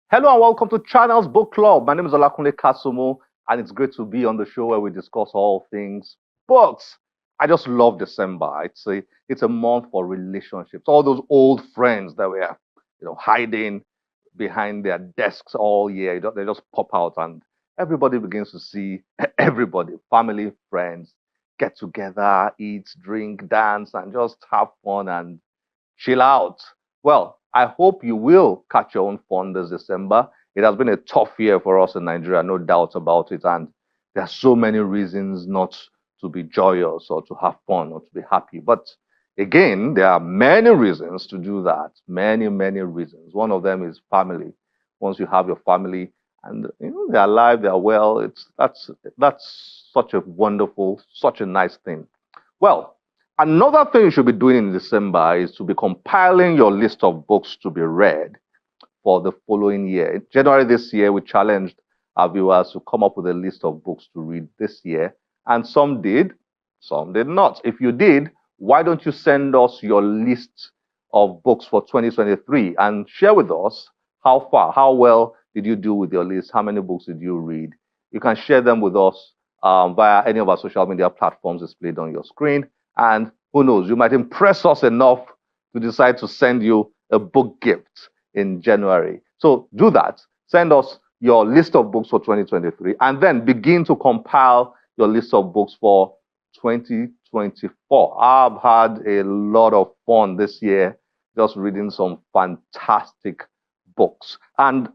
Hello and welcome to Channel's Book Club. My name is Olakunle Kasumu, and it's great to be on the show where we discuss all things books. I just love December. It's a month for relationships. All those old friends that were, hiding behind their desks all year. They just pop out, and everybody begins to see everybody, family, friends, get together, eat, drink, dance, and just have fun and chill out. Well, I hope you will catch your own fun this December. It has been a tough year for us in Nigeria, no doubt about it. And there are so many reasons not to be joyous or to have fun or to be happy. But again, there are many reasons to do that. Many, many reasons. One of them is family. Once you have your family and they're alive, they're well, that's such a wonderful, such a nice thing. Well, another thing you should be doing in December is to be compiling your list of books to be read for the following year. In January this year, we challenged our viewers to come up with a list of books to read this year, and some did, some did not. If you did, why don't you send us your list of books for 2023 and share with us how well did you do with your list? How many books did you read? You can share them with us via any of our social media platforms displayed on your screen. And who knows, you might impress us enough to decide to send you a book gift in January. So do that. Send us your list of books for 2023 and then begin to compile your list of books for 2024. I've had a lot of fun this year just reading some fantastic books. And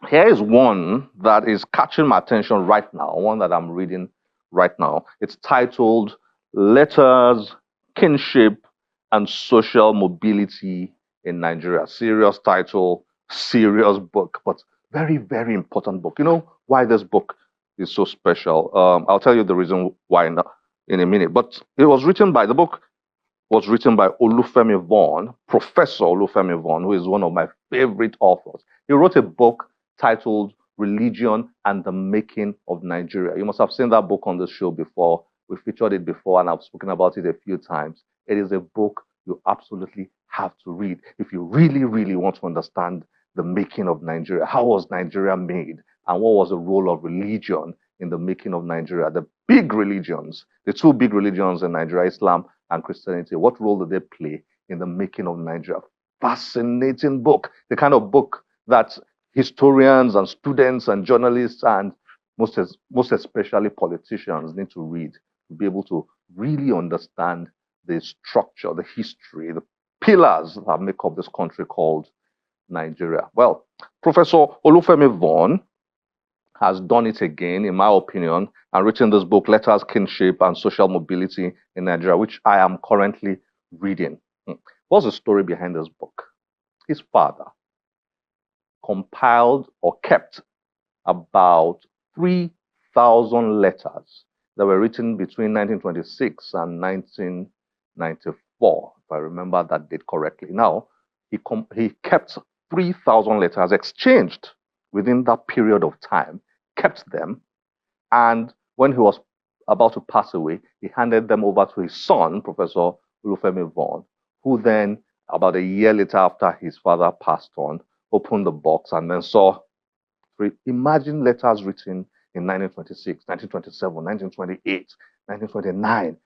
here is one that is catching my attention right now, one that I'm reading right now. It's titled Letters, Kinship, and Social Mobility in Nigeria. Serious title, serious book, but very, very important book. You know why this book is so special? I'll tell you the reason why in a minute. But the book was written by Olufemi Vaughan, Professor Olufemi Vaughan, who is one of my favorite authors. He wrote a book titled Religion and the Making of Nigeria. You must have seen that book on the show before. We featured it before, and I've spoken about it a few times. It is a book you absolutely have to read if you really, really want to understand the making of Nigeria. How was Nigeria made? And what was the role of religion in the making of Nigeria? The big religions, the two big religions in Nigeria, Islam and Christianity, what role did they play in the making of Nigeria? Fascinating book, the kind of book that historians and students and journalists and most especially politicians need to read to be able to really understand the structure, the history, the pillars that make up this country called Nigeria. Well, Professor Olufemi Vaughan has done it again, in my opinion, and written this book, Letters, Kinship, and Social Mobility in Nigeria, which I am currently reading. What's the story behind this book? His father compiled or kept about 3,000 letters that were written between 1926 and 1994, if I remember that date correctly. Now, he kept 3,000 letters exchanged within that period of time, kept them, and when he was about to pass away, he handed them over to his son, Professor Olufemi Vaughan, who then, about a year later after his father passed on, opened the box and then saw, imagine letters written in 1926, 1927, 1928, 1929.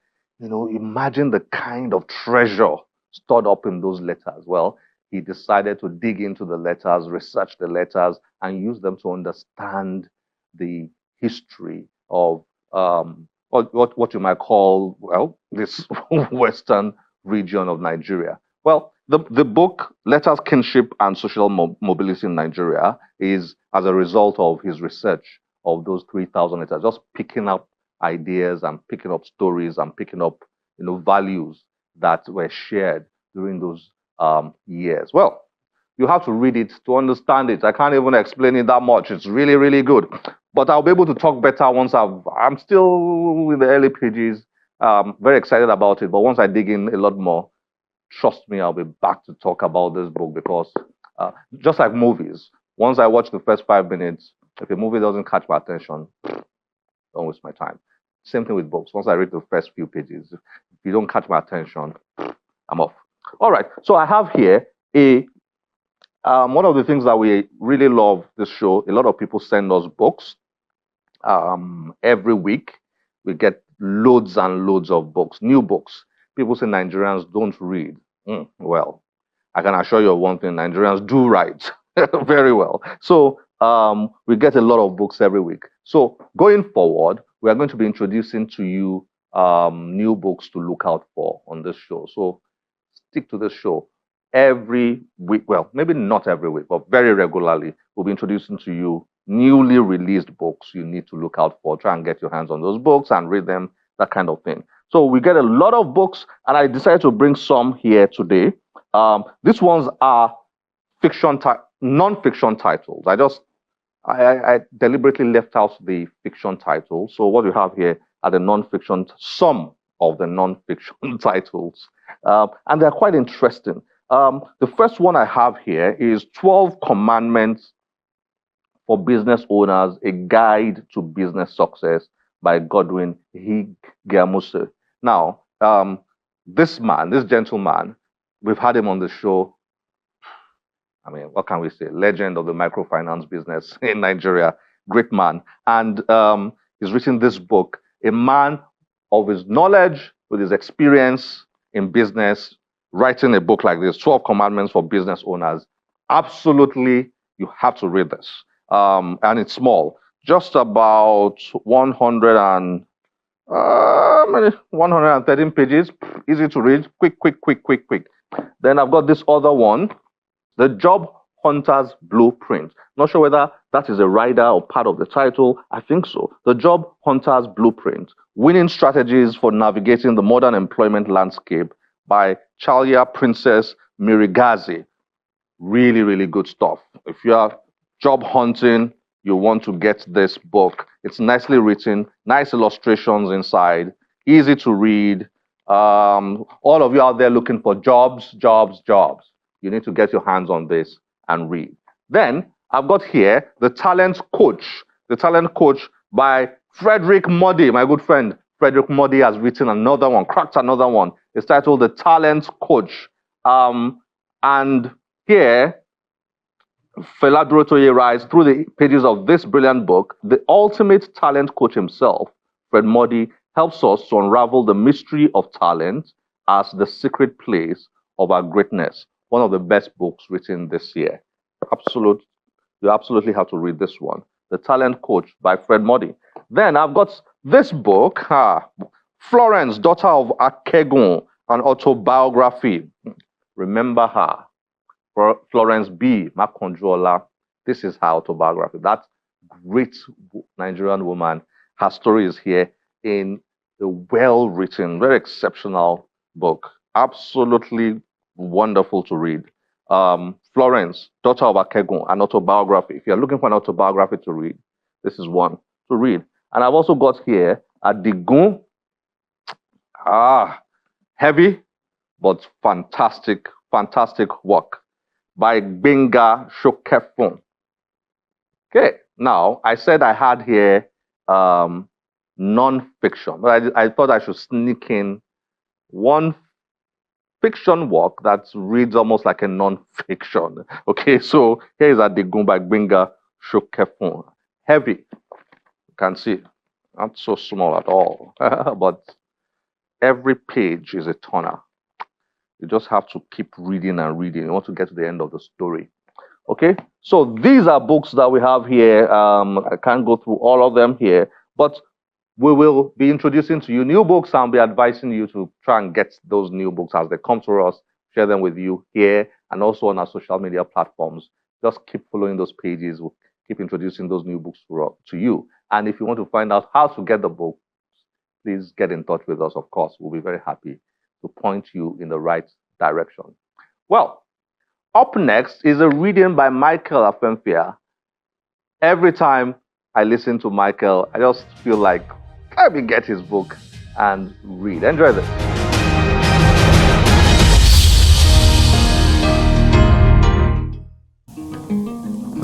Imagine the kind of treasure stored up in those letters. Well, he decided to dig into the letters, research the letters, and use them to understand the history of what you might call, well, this western region of Nigeria. Well, the book, Letters, Kinship, and Social Mobility in Nigeria, is as a result of his research of those 3,000 letters, just picking up ideas and picking up stories and picking up, values that were shared during those years. Well, you have to read it to understand it. I can't even explain it that much. It's really, really good. But I'll be able to talk better once I'm still in the early pages. Very excited about it. But once I dig in a lot more, trust me, I'll be back to talk about this book because just like movies, once I watch the first 5 minutes, if a movie doesn't catch my attention, don't waste my time. Same thing with books. Once I read the first few pages, if you don't catch my attention, I'm off. All right. So I have here One of the things that we really love this show, a lot of people send us books. Every week, we get loads and loads of books, new books. People say Nigerians don't read. Well, I can assure you of one thing: Nigerians do write very well. So we get a lot of books every week. So going forward, we are going to be introducing to you new books to look out for on this show. So stick to this show every week. Well, maybe not every week, but very regularly. We'll be introducing to you newly released books you need to look out for. Try and get your hands on those books and read them, that kind of thing. So we get a lot of books, and I decided to bring some here today. These ones are non-fiction titles. I deliberately left out the fiction titles. So what we have here are the non-fiction, some of the non-fiction titles, and they're quite interesting. The first one I have here is 12 Commandments for Business Owners, A Guide to Business Success by Godwin Higamuse. Now, this gentleman, we've had him on the show. I mean, what can we say? Legend of the microfinance business in Nigeria, great man. And he's written this book, a man of his knowledge, with his experience in business, writing a book like this, 12 Commandments for Business Owners. Absolutely, you have to read this. And it's small, just about 113 pages, easy to read, quick. Then I've got this other one, The Job Hunter's Blueprint. Not sure whether that is a rider or part of the title. I think so. The Job Hunter's Blueprint, Winning Strategies for Navigating the Modern Employment Landscape by Chalia Princess Mirigazi. Really, really good stuff. If you are job hunting, you want to get this book. It's nicely written, nice illustrations inside, easy to read. All of you out there looking for jobs. You need to get your hands on this and read. Then I've got here The Talent Coach. The Talent Coach by Frederick Muddy. My good friend Frederick Muddy has written another one, cracked another one. It's titled The Talent Coach. And here, Fela Durotoye writes, through the pages of this brilliant book, the ultimate talent coach himself, Fred Muddy, helps us to unravel the mystery of talent as the secret place of our greatness. One of the best books written this year. You absolutely have to read this one, The Talent Coach by Fred Muddy. Then I've got this book, Florence, Daughter of Akegun, an autobiography. Remember her. Florence B. Makonjola. This is her autobiography. That great Nigerian woman. Her story is here in a well-written, very exceptional book. Absolutely wonderful to read. Florence, Daughter of Akegun, an autobiography. If you're looking for an autobiography to read, this is one to read. And I've also got here Adigun. Heavy, but fantastic work by Gbenga Shokefun. Okay, now I said I had here non-fiction, but I thought I should sneak in one fiction work that reads almost like a non-fiction. Okay, so here is Adigun by Gbenga Shokefun. Heavy, you can see, not so small at all, but every page is a turner. You just have to keep reading and reading. You want to get to the end of the story. Okay, so these are books that we have here. I can't go through all of them here, but we will be introducing to you new books and be advising you to try and get those new books as they come to us, share them with you here and also on our social media platforms. Just keep following those pages. We'll keep introducing those new books to you. And if you want to find out how to get the book, please get in touch with us. Of course, we'll be very happy to point you in the right direction. Well, up next is a reading by Michael Afenfia. Every time I listen to Michael, I just feel like, let me get his book and read. Enjoy this.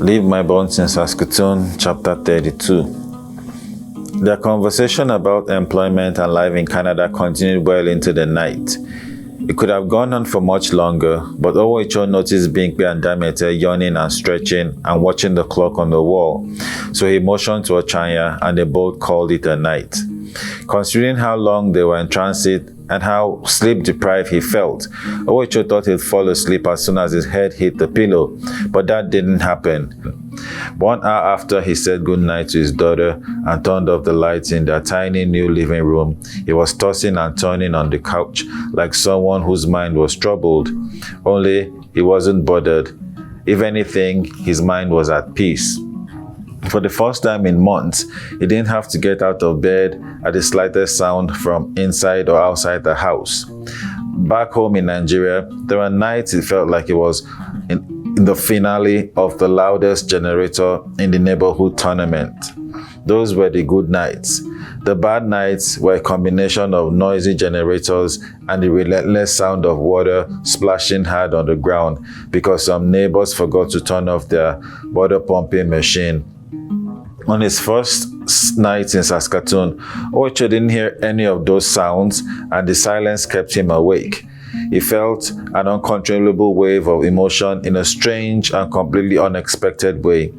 Leave My Bones in Saskatoon, Chapter 32. The conversation about employment and life in Canada continued well into the night. It could have gone on for much longer, but Owoicho noticed Binkwe and Damete yawning and stretching and watching the clock on the wall. So he motioned to Ochanya and they both called it a night. Considering how long they were in transit and how sleep-deprived he felt, Owoicho thought he'd fall asleep as soon as his head hit the pillow, but that didn't happen. 1 hour after he said goodnight to his daughter and turned off the lights in their tiny new living room, he was tossing and turning on the couch like someone whose mind was troubled. Only he wasn't bothered. If anything, his mind was at peace. For the first time in months, he didn't have to get out of bed at the slightest sound from inside or outside the house. Back home in Nigeria, there were nights it felt like it was in the finale of the loudest generator in the neighborhood tournament. Those were the good nights. The bad nights were a combination of noisy generators and the relentless sound of water splashing hard on the ground because some neighbors forgot to turn off their water pumping machine. On his first night in Saskatoon, Owoicho didn't hear any of those sounds and the silence kept him awake. He felt an uncontrollable wave of emotion in a strange and completely unexpected way.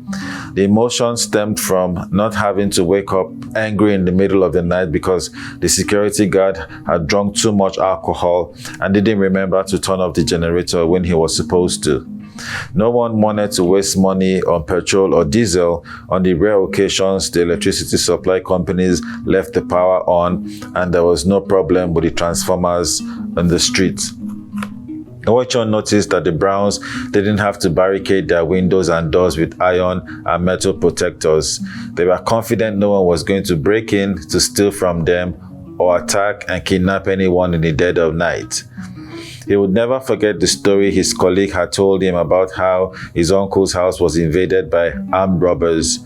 The emotion stemmed from not having to wake up angry in the middle of the night because the security guard had drunk too much alcohol and didn't remember to turn off the generator when he was supposed to. No one wanted to waste money on petrol or diesel on the rare occasions the electricity supply companies left the power on and there was no problem with the transformers on the streets. Owoicho noticed that the Browns didn't have to barricade their windows and doors with iron and metal protectors. They were confident no one was going to break in to steal from them or attack and kidnap anyone in the dead of night. He would never forget the story his colleague had told him about how his uncle's house was invaded by armed robbers.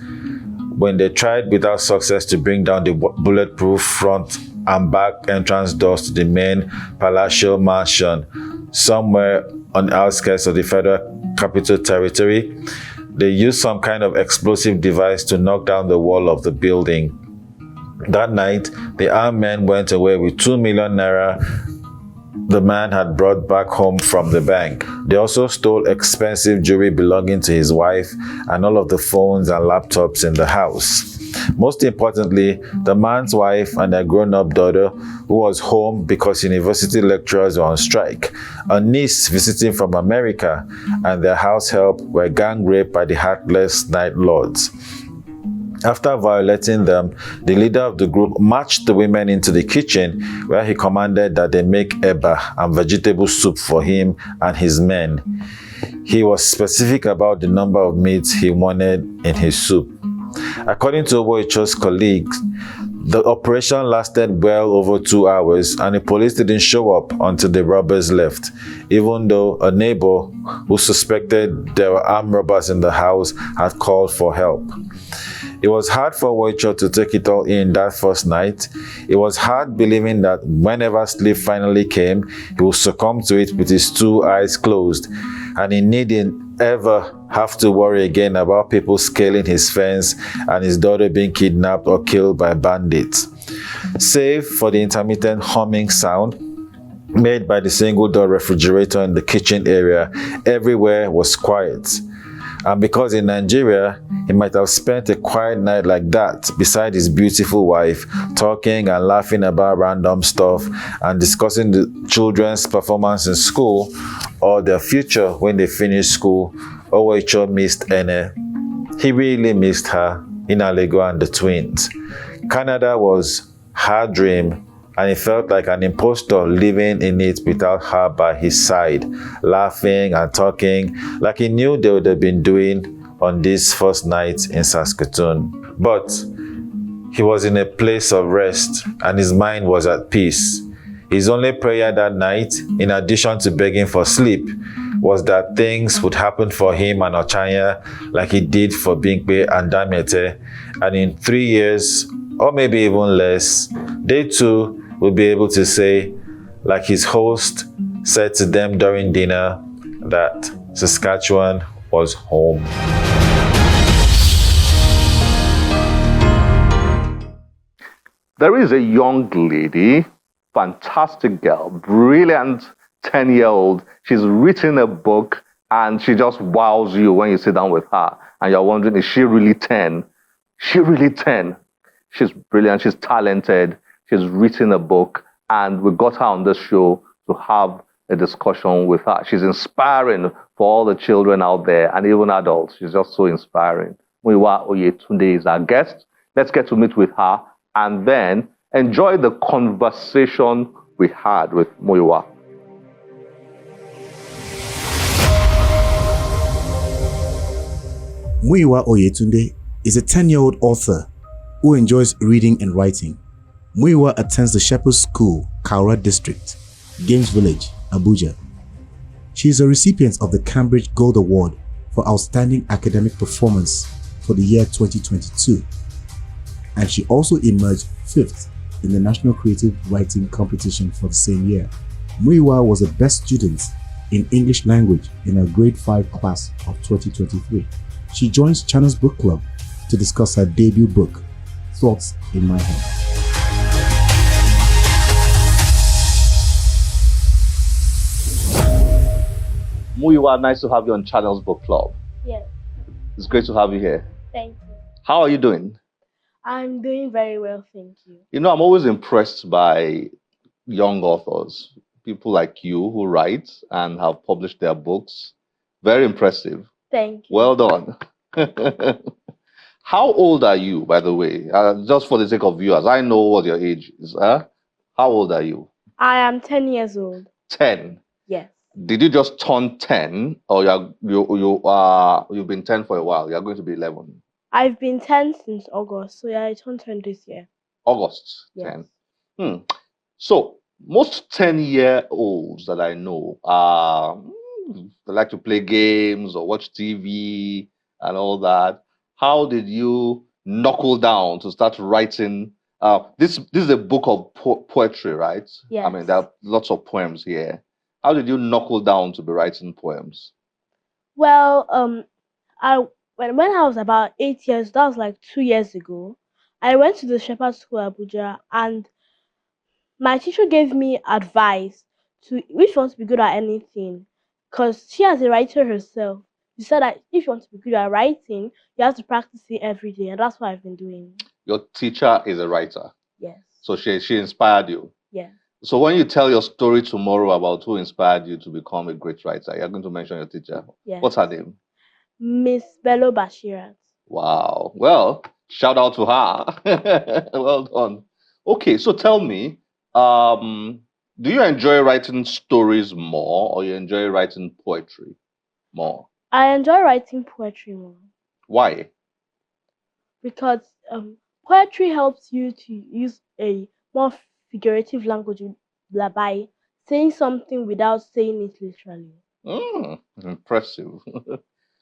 When they tried without success to bring down the bulletproof front and back entrance doors to the main palatial mansion somewhere on the outskirts of the Federal Capital Territory, they used some kind of explosive device to knock down the wall of the building. That night, the armed men went away with 2 million naira the man had brought back home from the bank. They also stole expensive jewelry belonging to his wife and all of the phones and laptops in the house. Most importantly, the man's wife and their grown-up daughter, who was home because university lecturers were on strike, a niece visiting from America, and their house help were gang raped by the heartless night lords. After violating them, the leader of the group marched the women into the kitchen where he commanded that they make eba and vegetable soup for him and his men. He was specific about the number of meats he wanted in his soup. According to Owoicho's colleagues, the operation lasted well over 2 hours and the police didn't show up until the robbers left, even though a neighbor who suspected there were armed robbers in the house had called for help. It was hard for Owoicho to take it all in that first night. It was hard believing that whenever sleep finally came, he would succumb to it with his 2 eyes closed, and he needn't ever have to worry again about people scaling his fence and his daughter being kidnapped or killed by bandits. Save for the intermittent humming sound made by the single-door refrigerator in the kitchen area, everywhere was quiet. And because in Nigeria, he might have spent a quiet night like that beside his beautiful wife, talking and laughing about random stuff and discussing the children's performance in school or their future when they finish school, Owoicho missed Ene. He really missed her, Inalego and the twins. Canada was her dream, and he felt like an impostor living in it without her by his side, laughing and talking like he knew they would have been doing on this first night in Saskatoon. But he was in a place of rest and his mind was at peace. His only prayer that night, in addition to begging for sleep, was that things would happen for him and Ochanya like he did for Binkwe and Damete, and in 3 years, or maybe even less, they too will be able to say, like his host said to them during dinner, that Saskatchewan was home. There is a young lady, fantastic girl, brilliant 10-year-old. She's written a book and she just wows you when you sit down with her. And you're wondering, is she really 10? She really 10? She's brilliant. She's talented. She's written a book. And we got her on this show to have a discussion with her. She's inspiring for all the children out there and even adults. She's just so inspiring. Muiyiwa Oyetunde is our guest. Let's get to meet with her and then enjoy the conversation we had with Muiyiwa. Muiyiwa Oyetunde is a 10-year-old author who enjoys reading and writing. Muiyiwa attends the Shepherd's School, Kaura District, Games Village, Abuja. She is a recipient of the Cambridge Gold Award for Outstanding Academic Performance for the year 2022. And she also emerged 5th in the National Creative Writing Competition for the same year. Muiyiwa was a best student in English language in her grade 5 class of 2023. She joins Channel's book club to discuss her debut book, Thoughts in My Head. Muiyiwa, nice to have you on Channel's book club. Yes, It's great to have you here. thank you. How are you doing? I'm doing very well, thank you. You know, I'm always impressed by young authors, people like you who write and have published their books. Very impressive. Thank you. Well done. How old are you, by the way? Just for the sake of viewers, I know what your age is. Huh? How old are you? I am 10 years old. 10. Yes. Did you just turn 10, or you've been 10 for a while? You're going to be 11. I've been 10 since August, so yeah, I turned 10 this year. August Yes. 10. So most 10-year-olds that I know they like to play games or watch TV and all that. How did you knuckle down to start writing? This is a book of poetry, right? Yes. I mean, there are lots of poems here. How did you knuckle down to be writing poems? Well, when I was about 8 years, that was like 2 years ago, I went to the Shepherd's School Abuja, and my teacher gave me advice to if you want to be good at anything, because she as a writer herself, she said that if you want to be good at writing, you have to practice it every day, and that's what I've been doing. Your teacher is a writer, Yes. so she inspired you. Yes. So when you tell your story tomorrow about who inspired you to become a great writer, you're going to mention your teacher. Yes. What's her name? Miss Bello Bashirat. Wow. Well, shout out to her. Well done. Okay, so tell me, do you enjoy writing stories more or you enjoy writing poetry more? I enjoy writing poetry more Why? because poetry helps you to use a more figurative language by saying something without saying it literally. Impressive.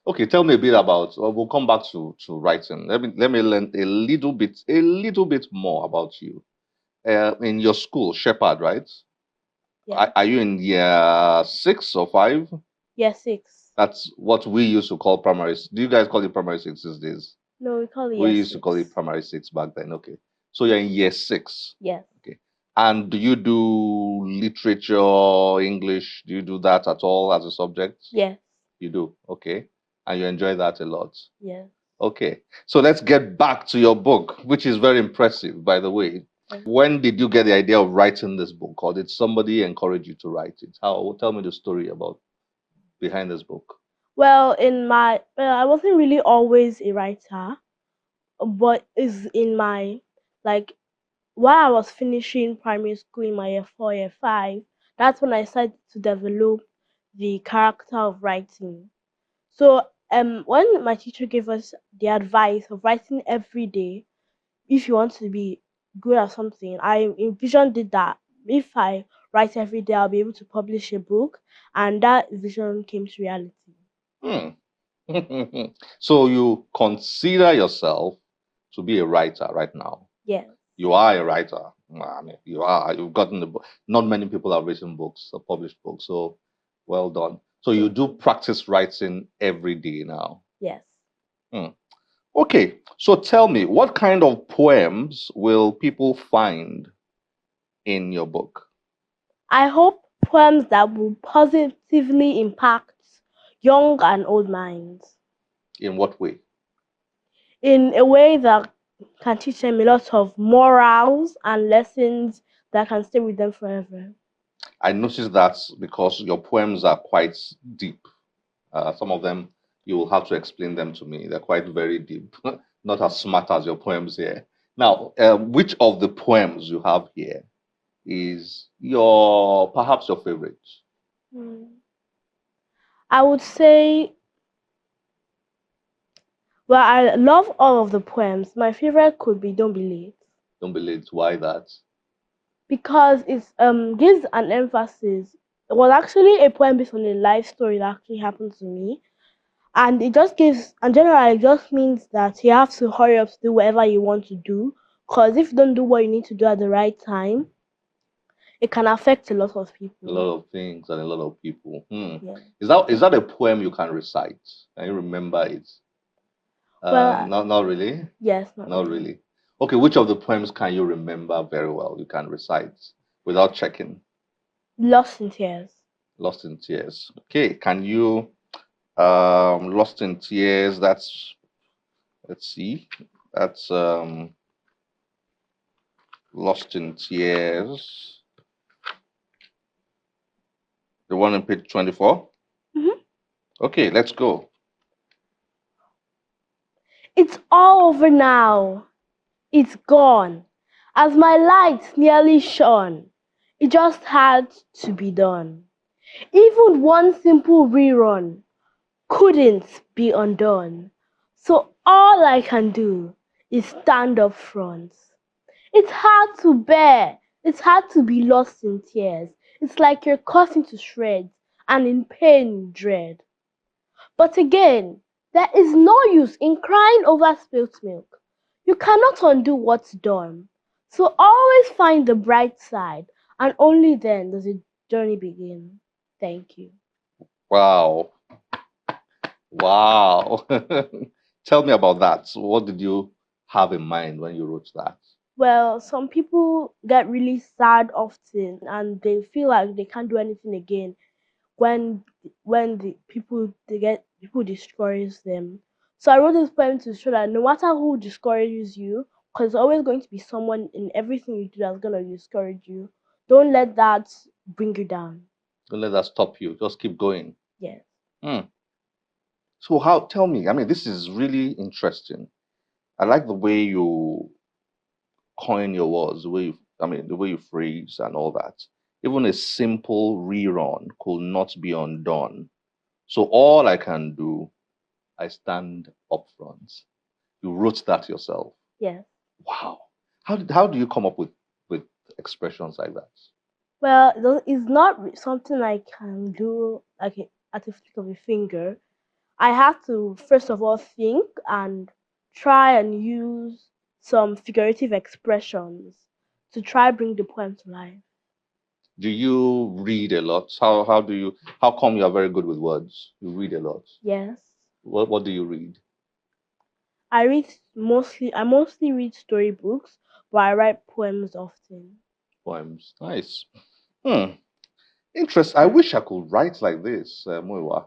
Okay, tell me a bit about. We'll come back to writing. Let me learn a little bit more about you. In your school, Shepherd, right? Yeah. Are you in year 6 or 5? Year 6. That's what we used to call primary. Do you guys call it primary 6 these days? No, we call it We year used to call it 6. primary 6 back then. Okay, so you're in year 6. Yes. Okay, and do you do literature, English? Do you do that at all as a subject? Yes. You do. Okay, and you enjoy that a lot. Yes. Okay, so let's get back to your book, which is very impressive, by the way. When did you get the idea of writing this book, or did somebody encourage you to write it? Tell me the story about behind this book. Well, I wasn't really always a writer, but is in my like while I was finishing primary school in my year 4, year 5, that's when I started to develop the character of writing. So when my teacher gave us the advice of writing every day, if you want to be good at something, I envisioned it that if I write every day, I'll be able to publish a book, and that vision came to reality. Hmm. So you consider yourself to be a writer right now? Yes. You are a writer. I mean, you are. You've gotten the book. Not many people have written books or published books. So, well done. So you do practice writing every day now. Yes. Okay. So tell me, what kind of poems will people find in your book? I hope poems that will positively impact young and old minds In what way? in a way that can teach them a lot of morals and lessons that can stay with them forever. I noticed that because your poems are quite deep. Some of them you will have to explain them to me. They're quite very deep, not as smart as your poems here. Now, which of the poems you have here is your perhaps your favorite? Hmm. I would say, well, I love all of the poems. My favorite could be Don't Be Late Don't be late. Why that? because it gives an emphasis. It was actually a poem based on a life story that actually happened to me. And it just gives, and generally, it just means that you have to hurry up to do whatever you want to do. Because if you don't do what you need to do at the right time, it can affect a lot of A people. lot of things and a lot of people. Yeah. Is that a poem you can recite? Can you remember it? Well, Not really. yes, not Not really. really. Okay, which of the poems can you remember very well? You can recite without checking. Lost in Tears. Lost in Tears. Okay, can you Lost in Tears? Let's see. That's Lost in Tears. The one on page 24. Mhm. Okay, let's go. It's all over now. It's gone. As my light nearly shone, it just had to be done. Even one simple rerun couldn't be undone. So all I can do is stand up front. It's hard to bear. It's hard to be lost in tears. It's like you're cut into shreds and in pain, dread. But again, there is no use in crying over spilt milk. You cannot undo what's done. So always find the bright side, and only then does the journey begin. Thank you. Wow. Wow. Tell me about that. So what did you have in mind when you wrote that? Well, some people get really sad often and they feel like they can't do anything again when the people discourage them. So I wrote this poem to show that no matter who discourages you, because there's always going to be someone in everything you do that's gonna discourage you. Don't let that bring you down. Don't let that stop you. Just keep going. Yes. Hmm. So how tell me, I mean, this is really interesting. I like the way you coin your words, the way you phrase and all that. Even a simple rerun could not be undone. So all I can do, I stand up front. You wrote that yourself. Yes. Wow. How do you come up with expressions like that? Well, it's not something I can do like at a flick of a finger. I have to first of all think and try and use some figurative expressions to try bring the poem to life. Do you read a lot? How come you are very good with words? You read a lot. Yes. What do you read? I mostly read storybooks, but I write poems often. Poems. Nice. Hmm. Interest. I wish I could write like this, Muiwa.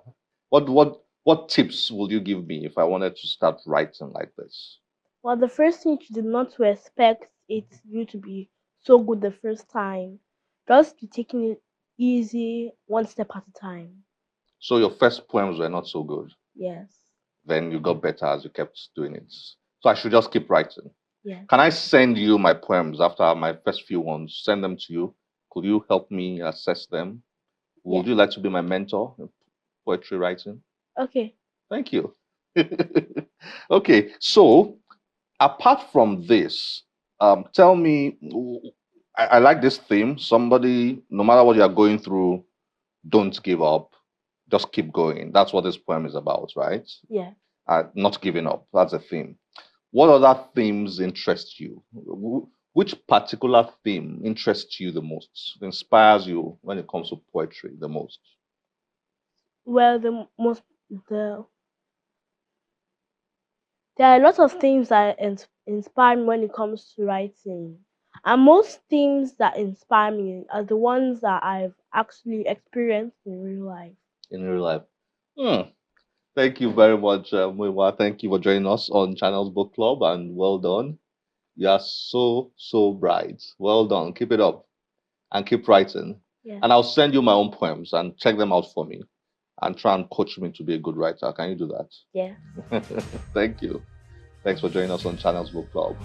What tips will you give me if I wanted to start writing like this? Well, the first thing you did not to expect it you to be so good the first time. Just be taking it easy, one step at a time. So your first poems were not so good. Yes. Then you got better as you kept doing it. So I should just keep writing. Yes. Can I send you my poems after my first few ones? Send them to you. Could you help me assess them? Would Yes. you like to be my mentor in poetry writing? Okay. Thank you. Okay, so apart from this, tell me, I like this theme. Somebody, no matter what you're going through, don't give up. Just keep going. That's what this poem is about, right? Yeah. Not giving up. That's a theme. What other themes interest you? Which particular theme interests you the most, inspires you when it comes to poetry the most? Well, the there are a lot of things that inspire me when it comes to writing. And most things that inspire me are the ones that I've actually experienced in real life. In real life. Hmm. Thank you very much, Muiyiwa. Thank you for joining us on Channels Book Club, and well done. You are so bright. Well done. Keep it up and keep writing. Yeah. And I'll send you my own poems and check them out for me and try and coach me to be a good writer. Can you do that? Yeah. Thank you. Thanks for joining us on Channels Book Club.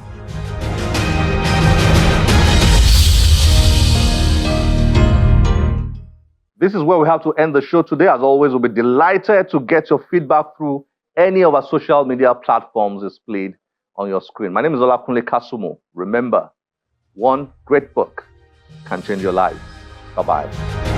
This is where we have to end the show today. As always, we'll be delighted to get your feedback through any of our social media platforms displayed on your screen. My name is Olakunle Kasumo. Remember, one great book can change your life. Bye-bye.